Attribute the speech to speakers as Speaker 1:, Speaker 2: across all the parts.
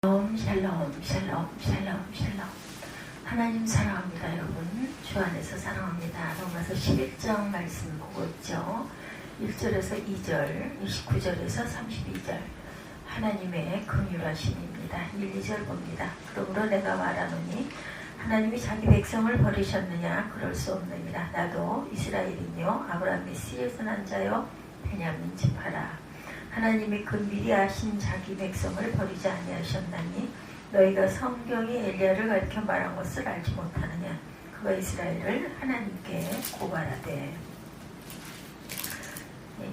Speaker 1: 샬롬 하나님 사랑합니다. 여러분 주 안에서 사랑합니다. 로마서 11장 말씀 보고 있죠. 1절에서 2절 29절에서 32절 하나님의 긍휼하심입니다. 1, 2절 봅니다. 그러므로 내가 말하노니 하나님이 자기 백성을 버리셨느냐? 그럴 수 없느니라. 나도 이스라엘이며 아브라함의 씨에서 난 자요 베냐민 지파라. 하나님이 그 미리 아신 자기 백성을 버리지 아니하셨나니 너희가 성경이 엘리야를 가리켜 말한 것을 알지 못하느냐. 그가 이스라엘을 하나님께 고발하되.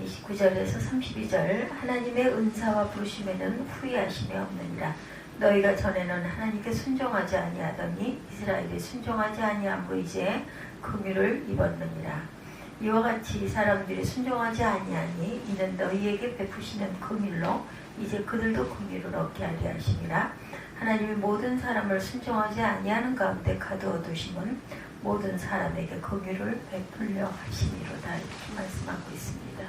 Speaker 1: 29절에서 32절 하나님의 은사와 부르심에는 후회하심이 없느니라. 너희가 전에는 하나님께 순종하지 아니하더니 이스라엘이 순종하지 아니함으로 이제 긍휼을 입었느니라. 이와 같이 사람들이 순종하지 아니하니 이는 너희에게 베푸시는 긍휼로 이제 그들도 긍휼을 얻게 하려 하심이라. 하나님이 모든 사람을 순종하지 아니하는 가운데 가두어 두심은 모든 사람에게 긍휼을 베풀려 하심이로다. 이렇게 말씀하고 있습니다.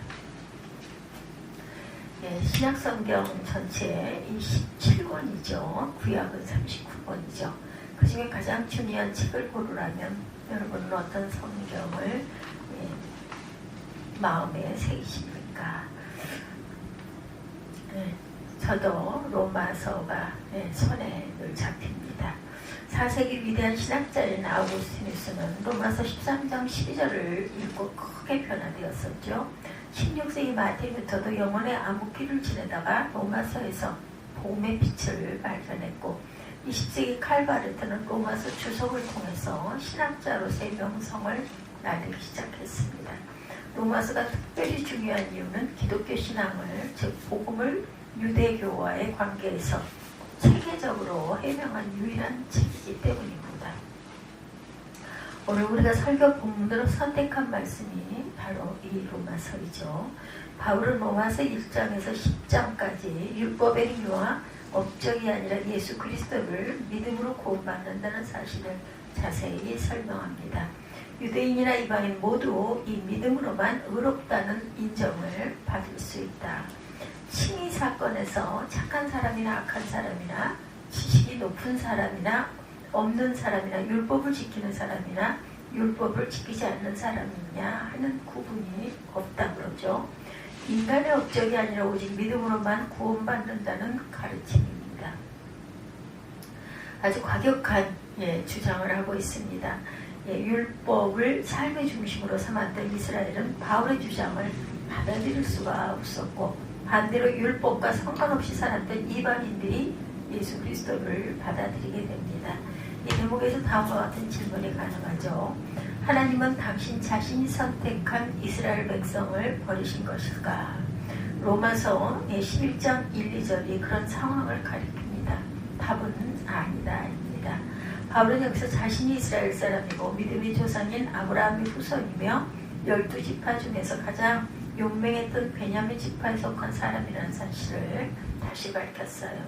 Speaker 1: 신약성경 전체 27권이죠. 구약은 39권이죠. 그 중에 가장 중요한 책을 고르라면 여러분은 어떤 성경을 마음에 새기십니까? 저도 로마서가 손에 늘 잡힙니다. 4세기 위대한 신학자인 아우구스티누스는 로마서 13장 12절을 읽고 크게 변화되었었죠. 16세기 마틴 루터도 영혼의 암흑기를 지내다가 로마서에서 복음의 빛을 발견했고 20세기 칼바르트는 로마서 주석을 통해서 신학자로서의 명성을 나누기 시작했습니다. 로마서가 특별히 중요한 이유는 기독교 신앙을, 즉 복음을 유대교와의 관계에서 체계적으로 해명한 유일한 책이기 때문입니다. 오늘 우리가 설교 본문으로 선택한 말씀이 바로 이 로마서이죠. 바울은 로마서 1장에서 10장까지 율법의 행위와 업적이 아니라 예수 그리스도를 믿음으로 구원받는다는 사실을 자세히 설명합니다. 유대인이나 이방인 모두 이 믿음으로만 의롭다는 인정을 받을 수 있다. 칭의 사건에서 착한 사람이나 악한 사람이나 지식이 높은 사람이나 없는 사람이나 율법을 지키는 사람이나 율법을 지키지 않는 사람이냐 하는 구분이 없다 그러죠. 인간의 업적이 아니라 오직 믿음으로만 구원받는다는 가르침입니다. 아주 과격한 주장을 하고 있습니다. 율법을 삶의 중심으로 삼았던 이스라엘은 바울의 주장을 받아들일 수가 없었고 반대로 율법과 상관없이 살았던 이방인들이 예수 그리스도를 받아들이게 됩니다. 이 대목에서 다음과 같은 질문이 가능하죠. 하나님은 당신 자신이 선택한 이스라엘 백성을 버리신 것일까? 로마서 11장 1, 2절이 그런 상황을 가리킵니다. 답은 아니다. 바울은 여기서 자신이 이스라엘 사람이고 믿음의 조상인 아브라함의 후손이며 12지파 중에서 가장 용맹했던 베냐민 지파에 속한 사람이라는 사실을 다시 밝혔어요.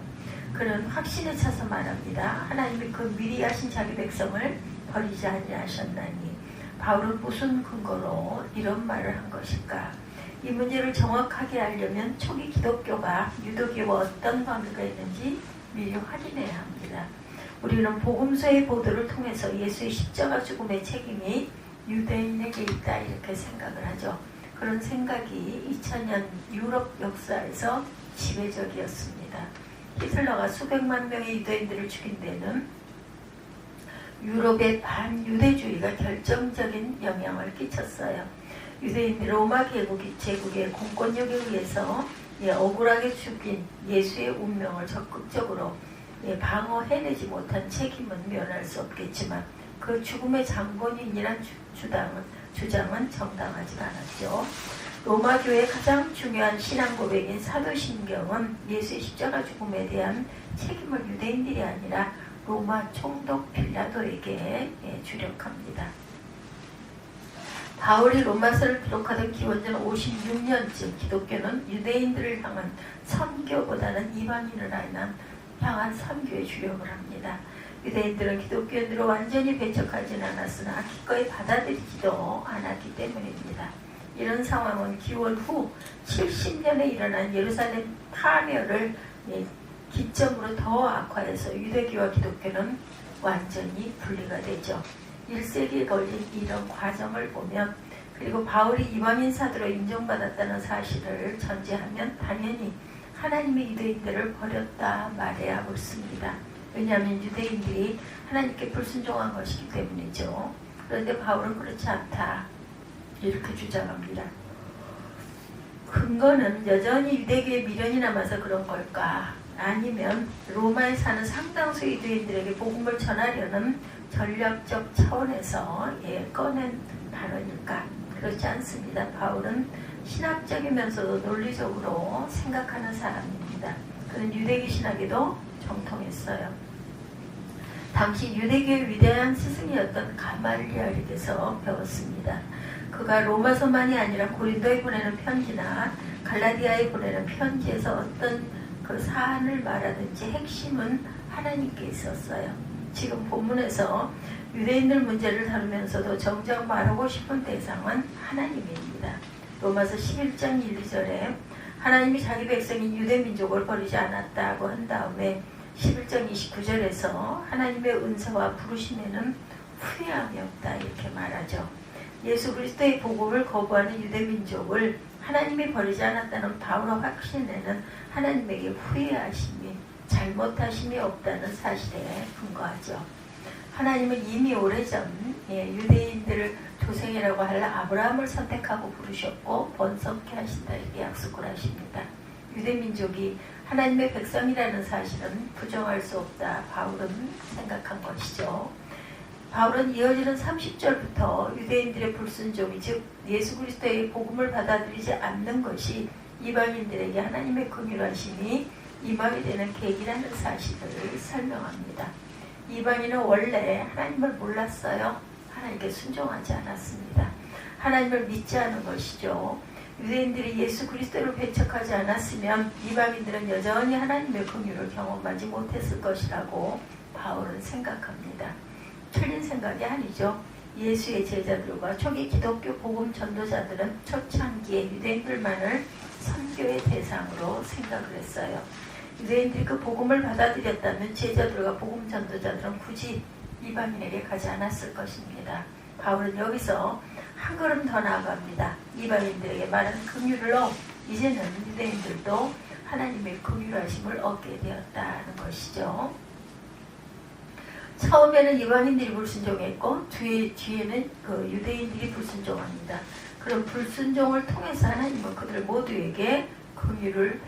Speaker 1: 그는 확신에 차서 말합니다. 하나님이 그 미리 하신 자기 백성을 버리지 아니하셨나니 바울은 무슨 근거로 이런 말을 한 것일까? 이 문제를 정확하게 알려면 초기 기독교가 유대교와 어떤 관계가 있는지 미리 확인해야 합니다. 우리는 복음서의 보도를 통해서 예수의 십자가 죽음의 책임이 유대인에게 있다 이렇게 생각을 하죠. 그런 생각이 2000년 유럽 역사에서 지배적이었습니다. 히틀러가 수백만 명의 유대인들을 죽인 데는 유럽의 반유대주의가 결정적인 영향을 끼쳤어요. 유대인들이 로마 제국의 공권력에 의해서 억울하게 죽인 예수의 운명을 적극적으로 방어해내지 못한 책임은 면할 수 없겠지만 그 죽음의 장본인이란 주장은 정당하지 않았죠. 로마 교회의 가장 중요한 신앙 고백인 사도신경은 예수의 십자가 죽음에 대한 책임을 유대인들이 아니라 로마 총독 빌라도에게 주력합니다. 바울이 로마서를 기록하던 기원전 56년쯤 기독교는 유대인들을 향한 선교보다는 이방인을 향한 선교에 주력을 합니다. 유대인들은 기독교인으로 완전히 배척하지는 않았으나 기꺼이 받아들이지도 않았기 때문입니다. 이런 상황은 기원 후 70년에 일어난 예루살렘 파멸을 기점으로 더 악화해서 유대교와 기독교는 완전히 분리가 되죠. 1세기에 걸린 이런 과정을 보면, 그리고 바울이 이방인 사도로 인정받았다는 사실을 전제하면 당연히 하나님의 유대인들을 버렸다 말해야 옳습니다. 왜냐하면 유대인들이 하나님께 불순종한 것이기 때문이죠. 그런데 바울은 그렇지 않다 이렇게 주장합니다. 근거는 여전히 유대교에 미련이 남아서 그런 걸까? 아니면 로마에 사는 상당수 유대인들에게 복음을 전하려는 전략적 차원에서 꺼낸 발언일까? 그렇지 않습니다. 바울은 신학적이면서도 논리적으로 생각하는 사람입니다. 그는 유대교 신학에도 정통했어요. 당시 유대교의 위대한 스승이었던 가말리엘에게서 배웠습니다. 그가 로마서만이 아니라 고린도에 보내는 편지나 갈라디아에 보내는 편지에서 어떤 그 사안을 말하든지 핵심은 하나님께 있었어요. 지금 본문에서 유대인들 문제를 다루면서도 정작 말하고 싶은 대상은 하나님입니다. 로마서 11장 1, 2절에 하나님이 자기 백성인 유대민족을 버리지 않았다고 한 다음에 11장 29절에서 하나님의 은사와 부르심에는 후회함이 없다 이렇게 말하죠. 예수 그리스도의 복음을 거부하는 유대민족을 하나님이 버리지 않았다는 바울의 확신에는 하나님에게 후회하심이 잘못하심이 없다는 사실에 근거하죠. 하나님은 이미 오래전 유대인들을 조상이라고 할 아브라함을 선택하고 부르셨고 번성케 하신다 이렇게 약속을 하십니다. 유대민족이 하나님의 백성이라는 사실은 부정할 수 없다 바울은 생각한 것이죠. 바울은 이어지는 30절부터 유대인들의 불순종이 즉 예수 그리스도의 복음을 받아들이지 않는 것이 이방인들에게 하나님의 긍휼하심이 임하게 되는 계기라는 사실을 설명합니다. 이방인은 원래 하나님을 몰랐어요. 하나님께 순종하지 않았습니다. 하나님을 믿지 않은 것이죠. 유대인들이 예수 그리스도를 배척하지 않았으면 이방인들은 여전히 하나님의 긍휼을 경험하지 못했을 것이라고 바울은 생각합니다. 틀린 생각이 아니죠. 예수의 제자들과 초기 기독교 복음 전도자들은 초창기에 유대인들만을 선교의 대상으로 생각을 했어요. 유대인들이 그 복음을 받아들였다면 제자들과 복음 전도자들은 굳이 이방인에게 가지 않았을 것입니다. 바울은 여기서 한 걸음 더 나아갑니다. 이방인들에게 말하는 긍휼로 이제는 유대인들도 하나님의 긍휼하심을 얻게 되었다는 것이죠. 처음에는 이방인들이 불순종했고 뒤에는 그 유대인들이 불순종합니다. 그런 불순종을 통해서 하나님은 그들 모두에게 긍휼을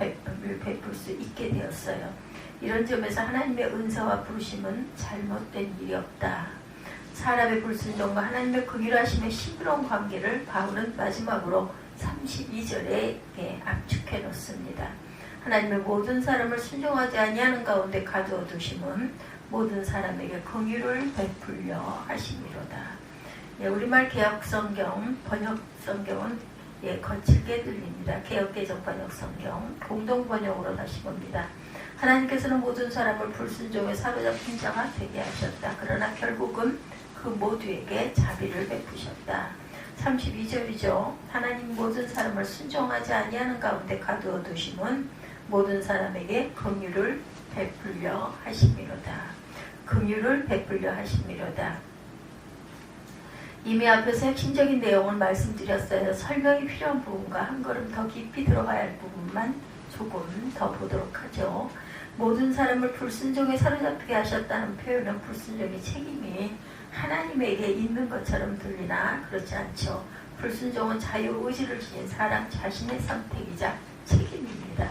Speaker 1: 베풀 수 있게 되었어요. 이런 점에서 하나님의 은사와 부르심은 잘못된 일이 없다. 사람의 불순종과 하나님의 긍휼하심의 싱그러운 관계를 바울은 마지막으로 32절에 압축해 놓습니다. 하나님의 모든 사람을 순종하지 아니하는 가운데 가두어 두심은 모든 사람에게 긍휼을 베풀려 하심이로다. 우리말 개혁성경 번역성경은 거칠게 들립니다. 개혁개정 번역성경 공동번역으로 다시 봅니다. 하나님께서는 모든 사람을 불순종에 사로잡힌 자가 되게 하셨다. 그러나 결국은 그 모두에게 자비를 베푸셨다. 32절이죠. 하나님 모든 사람을 순종하지 아니하는 가운데 가두어 두심은 모든 사람에게 긍휼을 베풀려 하심이로다. 긍휼을 베풀려 하심이로다. 이미 앞에서 핵심적인 내용을 말씀드렸어요. 설명이 필요한 부분과 한 걸음 더 깊이 들어가야 할 부분만 조금 더 보도록 하죠. 모든 사람을 불순종에 사로잡히게 하셨다는 표현은 불순종의 책임이 하나님에게 있는 것처럼 들리나 그렇지 않죠. 불순종은 자유의지를 지닌 사람 자신의 선택이자 책임입니다.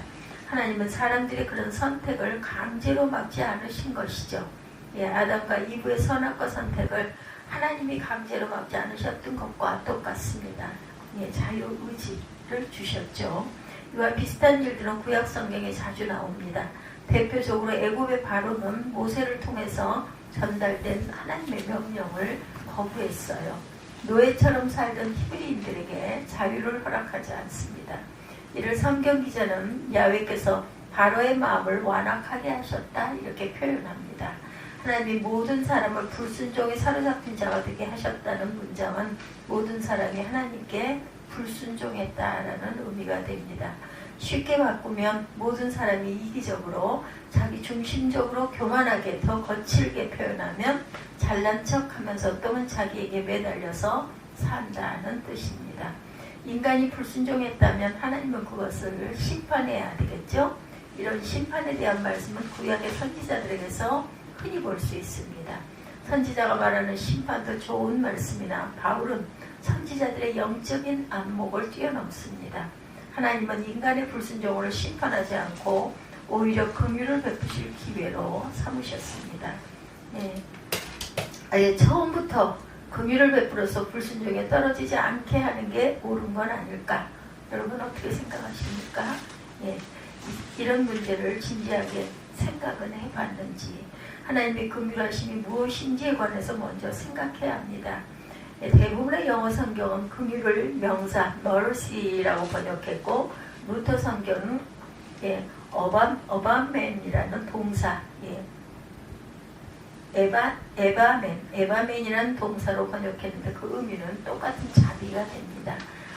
Speaker 1: 하나님은 사람들의 그런 선택을 강제로 막지 않으신 것이죠. 아담과 이브의 선악과 선택을 하나님이 강제로 막지 않으셨던 것과 똑같습니다. 자유의지를 주셨죠. 이와 비슷한 일들은 구약 성경에 자주 나옵니다. 대표적으로 애굽의 바로는 모세를 통해서 전달된 하나님의 명령을 거부했어요. 노예처럼 살던 히브리인들에게 자유를 허락하지 않습니다. 이를 성경 기자는 야훼께서 바로의 마음을 완악하게 하셨다 이렇게 표현합니다. 하나님이 모든 사람을 불순종에 사로잡힌 자가 되게 하셨다는 문장은 모든 사람이 하나님께 불순종했다라는 의미가 됩니다. 쉽게 바꾸면 모든 사람이 이기적으로 자기 중심적으로 교만하게 더 거칠게 표현하면 잘난 척하면서 또는 자기에게 매달려서 산다는 뜻입니다. 인간이 불순종했다면 하나님은 그것을 심판해야 되겠죠. 이런 심판에 대한 말씀은 구약의 선지자들에게서 흔히 볼 수 있습니다. 선지자가 말하는 심판도 좋은 말씀이나 바울은 선지자들의 영적인 안목을 뛰어넘습니다. 하나님은 인간의 불순종을 심판하지 않고 오히려 긍휼을 베푸실 기회로 삼으셨습니다. 아예 처음부터 긍휼을 베풀어서 불순종에 떨어지지 않게 하는 게 옳은 건 아닐까? 여러분 어떻게 생각하십니까? 이런 문제를 진지하게 생각은 해봤는지, 하나님의 긍휼하심이 무엇인지에 관해서 먼저 생각해야 합니다. 대부분의 영어 성경은 긍휼을 명사 mercy라고 번역했고, 루터 성경은 어바맨이라는 동사, 에바맨이라는 동사로 번역했는데 그 의미는 똑같은 자비가 됩니다.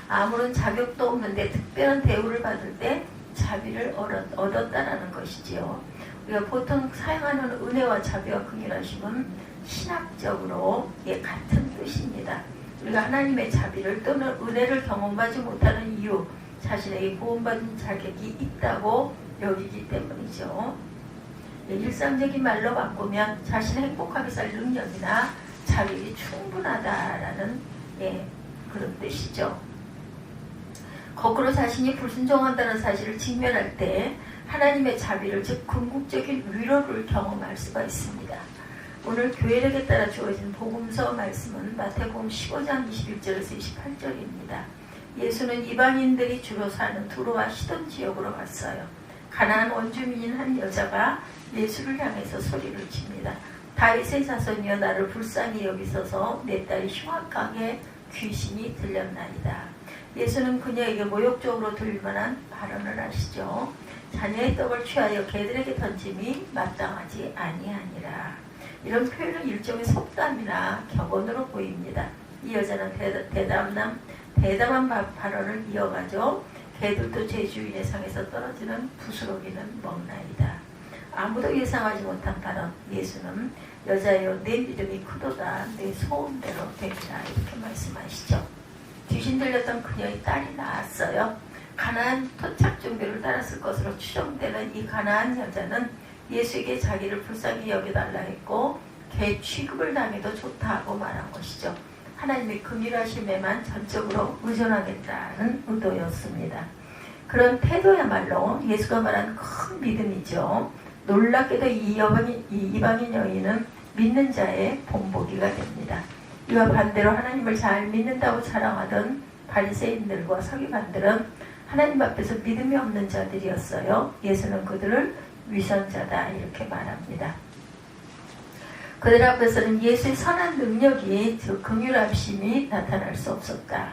Speaker 1: 아무런 자격도 없는데 특별한 대우를 받을 때 자비를 얻었다라는 것이지요. 우리가 보통 사용하는 은혜와 자비와 긍휼하심은 신학적으로 같은 뜻입니다. 우리가 하나님의 자비를 또는 은혜를 경험하지 못하는 이유, 자신에게 구원받은 자격이 있다고 여기기 때문이죠. 일상적인 말로 바꾸면 자신을 행복하게 살 능력이나 자격이 충분하다라는 그런 뜻이죠. 거꾸로 자신이 불순종한다는 사실을 직면할 때 하나님의 자비를, 즉 궁극적인 위로를 경험할 수가 있습니다. 오늘 교회력에 따라 주어진 복음서 말씀은 마태복음 15장 21절에서 28절입니다. 예수는 이방인들이 주로 사는 두로와 시돈 지역으로 갔어요. 가나안 원주민인 한 여자가 예수를 향해서 소리를 칩니다. 다윗의 자손이여 나를 불쌍히 여기소서, 내 딸이 흉악하게 귀신이 들렸나이다. 예수는 그녀에게 모욕적으로 들릴 만한 발언을 하시죠. 자녀의 떡을 취하여 개들에게 던짐이 마땅하지 아니하니라. 이런 표현은 일종의 속담이나 격언으로 보입니다. 이 여자는 대담한 발언을 이어가죠. 개들도 제 주인의 상에서 떨어지는 부스러기는 먹나이다. 아무도 예상하지 못한 발언. 예수는 여자여 내 믿음이 크도다, 내 소원대로 되리라, 이렇게 말씀하시죠. 귀신 들렸던 그녀의 딸이 나았어요. 가나안 토착 종교를 따랐을 것으로 추정되는 이 가나안 여자는 예수에게 자기를 불쌍히 여겨달라 했고 개 취급을 당해도 좋다고 말한 것이죠. 하나님의 긍휼하심에만 전적으로 의존하겠다는 의도였습니다. 그런 태도야말로 예수가 말한 큰 믿음이죠. 놀랍게도 이 이방인 여인은 믿는 자의 본보기가 됩니다. 이와 반대로 하나님을 잘 믿는다고 자랑하던 바리새인들과 서기관들은 하나님 앞에서 믿음이 없는 자들이었어요. 예수는 그들을 위선자다 이렇게 말합니다. 그들 앞에서는 예수의 선한 능력이, 즉 긍휼하심이 나타날 수 없었다.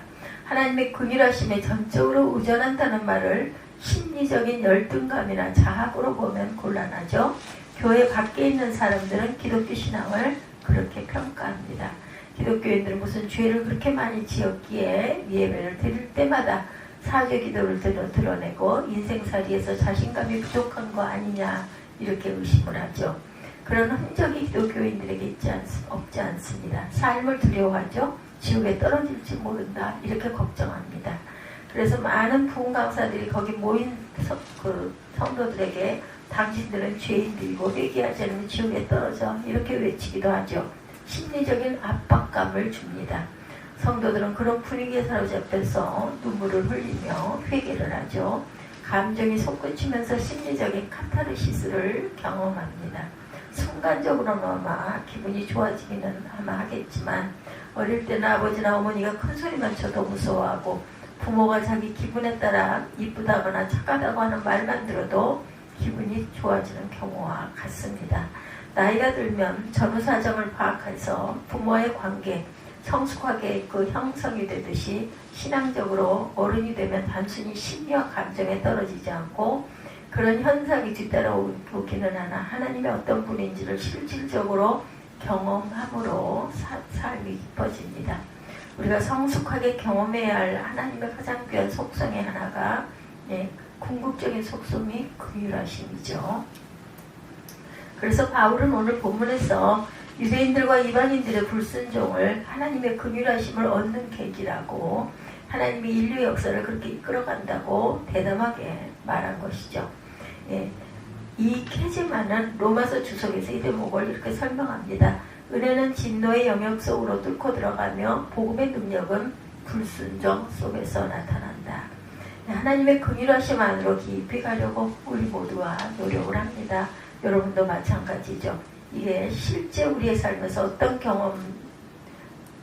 Speaker 1: 하나님의 긍휼하심에 전적으로 의존한다는 말을 심리적인 열등감이나 자학으로 보면 곤란하죠. 교회 밖에 있는 사람들은 기독교 신앙을 그렇게 평가합니다. 기독교인들은 무슨 죄를 그렇게 많이 지었기에 예배를 드릴 때마다 사죄 기도를 드러내고 인생살이에서 자신감이 부족한 거 아니냐 이렇게 의심을 하죠. 그런 흔적이 기독교인들에게 없지 않습니다. 삶을 두려워하죠. 지옥에 떨어질지 모른다 이렇게 걱정합니다. 그래서 많은 부흥 강사들이 거기 모인 성도들에게 당신들은 죄인들이고 회개하지 않으면 지옥에 떨어져 이렇게 외치기도 하죠. 심리적인 압박감을 줍니다. 성도들은 그런 분위기에 사로잡혀서 눈물을 흘리며 회개를 하죠. 감정이 솟구치면서 심리적인 카타르시스를 경험합니다. 순간적으로나마 기분이 좋아지기는 아마 하겠지만 어릴 때는 아버지나 어머니가 큰 소리만 쳐도 무서워하고 부모가 자기 기분에 따라 이쁘다거나 착하다고 하는 말만 들어도 기분이 좋아지는 경우와 같습니다. 나이가 들면 전후 사정을 파악해서 부모의 관계, 성숙하게 형성이 되듯이 신앙적으로 어른이 되면 단순히 심리와 감정에 떨어지지 않고 그런 현상이 뒤따라오기는 하나 하나님의 어떤 분인지를 실질적으로 경험함으로 삶이 깊어집니다. 우리가 성숙하게 경험해야 할 하나님의 가장 귀한 속성의 하나가 궁극적인 속성이 긍휼하심이죠. 그래서 바울은 오늘 본문에서 유대인들과 이방인들의 불순종을 하나님의 긍휼하심을 얻는 계기라고, 하나님이 인류 역사를 그렇게 이끌어간다고 대담하게 말한 것이죠. 예, 이 캐즈만은 로마서 주석에서 이 대목을 이렇게 설명합니다. 은혜는 진노의 영역 속으로 뚫고 들어가며 복음의 능력은 불순종 속에서 나타난다. 하나님의 긍휼하심 안으로 깊이 가려고 우리 모두가 노력을 합니다. 여러분도 마찬가지죠. 이게 실제 우리의 삶에서 어떤 경험,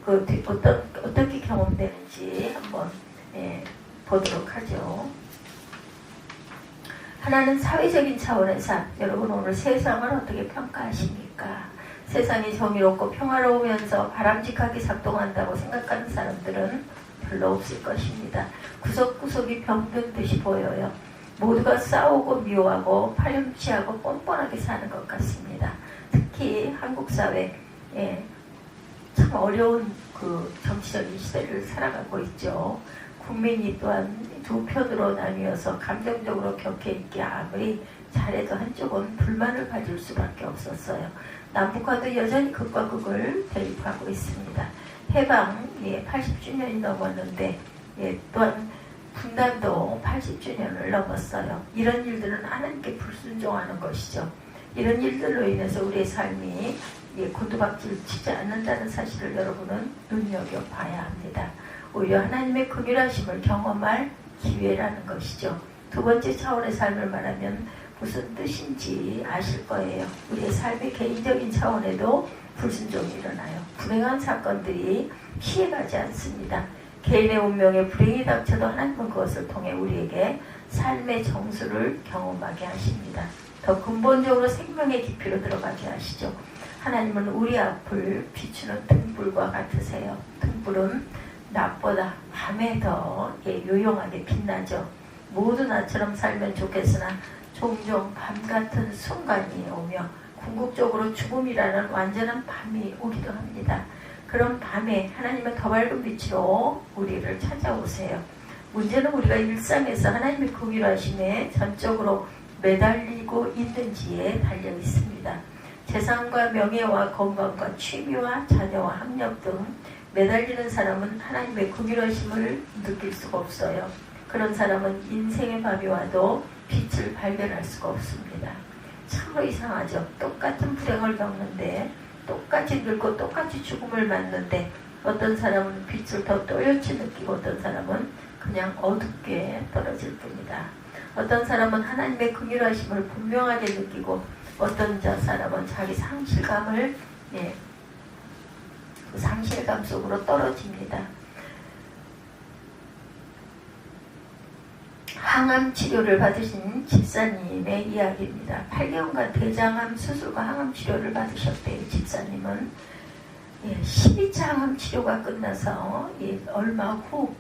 Speaker 1: 어떻게 경험되는지 한번 보도록 하죠. 하나는 사회적인 차원의 삶. 여러분 오늘 세상을 어떻게 평가하십니까? 세상이 정의롭고 평화로우면서 바람직하게 작동한다고 생각하는 사람들은 별로 없을 것입니다. 구석구석이 병든 듯이 보여요. 모두가 싸우고 미워하고 파렴치하고 뻔뻔하게 사는 것 같습니다. 특히 한국 사회, 참 어려운 그 정치적인 시대를 살아가고 있죠. 국민이 또한 두 편으로 나뉘어서 감정적으로 격해 있게 아무리 잘해도 한쪽은 불만을 가질 수밖에 없었어요. 남북한도 여전히 극과 극을 대립하고 있습니다. 해방 80주년이 넘었는데 또한 분단도 80주년을 넘었어요. 이런 일들은 하나님께 불순종하는 것이죠. 이런 일들로 인해서 우리의 삶이 곤두박질 치지 않는다는 사실을 여러분은 눈여겨봐야 합니다. 오히려 하나님의 긍휼하심을 경험할 기회라는 것이죠. 두 번째 차원의 삶을 말하면 무슨 뜻인지 아실 거예요. 우리의 삶의 개인적인 차원에도 불순종이 일어나요. 불행한 사건들이 피해가지 않습니다. 개인의 운명에 불행이 닥쳐도 하나님은 그것을 통해 우리에게 삶의 정수를 경험하게 하십니다. 더 근본적으로 생명의 깊이로 들어가게 하시죠. 하나님은 우리 앞을 비추는 등불과 같으세요. 등불은 낮보다 밤에 더 요용하게 빛나죠. 모두 나처럼 살면 좋겠으나 종종 밤같은 순간이 오며 궁극적으로 죽음이라는 완전한 밤이 오기도 합니다. 그런 밤에 하나님은 더 밝은 빛으로 우리를 찾아오세요. 문제는 우리가 일상에서 하나님의 긍휼하심에 전적으로 매달리고 있는지에 달려 있습니다. 재산과 명예와 건강과 취미와 자녀와 학력 등 매달리는 사람은 하나님의 긍휼하심을 느낄 수가 없어요. 그런 사람은 인생의 밤이 와도 빛을 발견할 수가 없습니다. 참으로 이상하죠. 똑같은 불행을 겪는데 똑같이 늙고 똑같이 죽음을 맞는데 어떤 사람은 빛을 더 또렷이 느끼고 어떤 사람은 그냥 어둡게 떨어질 뿐이다. 어떤 사람은 하나님의 긍휼하심을 분명하게 느끼고 어떤 사람은 자기 상실감을 그 상실감 속으로 떨어집니다. 항암 치료를 받으신 집사님의 이야기입니다. 8개월간 대장암 수술과 항암 치료를 받으셨대요. 집사님은 12차 항암 치료가 끝나서 얼마 후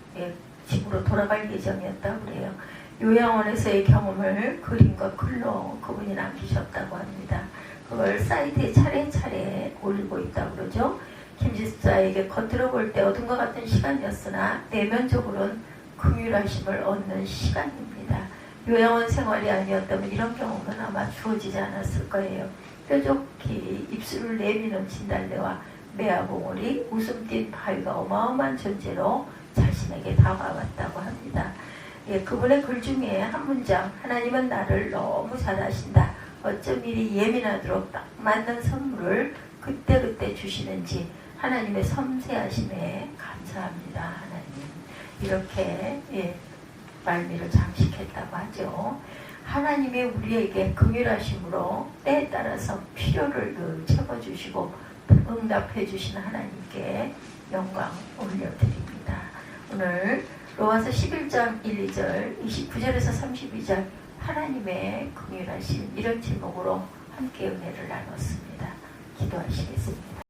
Speaker 1: 집으로 돌아갈 예정이었다고 그래요. 요양원에서의 경험을 그림과 글로 그분이 남기셨다고 합니다. 그걸 사이트에 차례차례 올리고 있다고 그러죠. 김 집사에게 겉으로 볼 때 어둠과 같은 시간이었으나 내면적으로는 긍휼하심을 얻는 시간입니다. 요양원 생활이 아니었다면 이런 경험은 아마 주어지지 않았을 거예요. 뾰족히 입술을 내미는 진달래와 매화봉오리, 웃음 띤 바위가 어마어마한 존재로 자신에게 다가왔다고 합니다. 그분의 글 중에 한 문장, 하나님은 나를 너무 잘 아신다. 어쩜 이리 예민하도록 딱 맞는 선물을 그때그때 주시는지 하나님의 섬세하심에 감사합니다. 하나님. 이렇게 말미를 장식했다고 하죠. 하나님의 우리에게 긍휼하심으로 때에 따라서 필요를 채워주시고 응답해 주신 하나님께 영광 올려드립니다. 오늘 로마서 11장 1, 2절 29절에서 32절 하나님의 긍휼하심 이런 제목으로 함께 은혜를 나눴습니다. 기도하시겠습니다.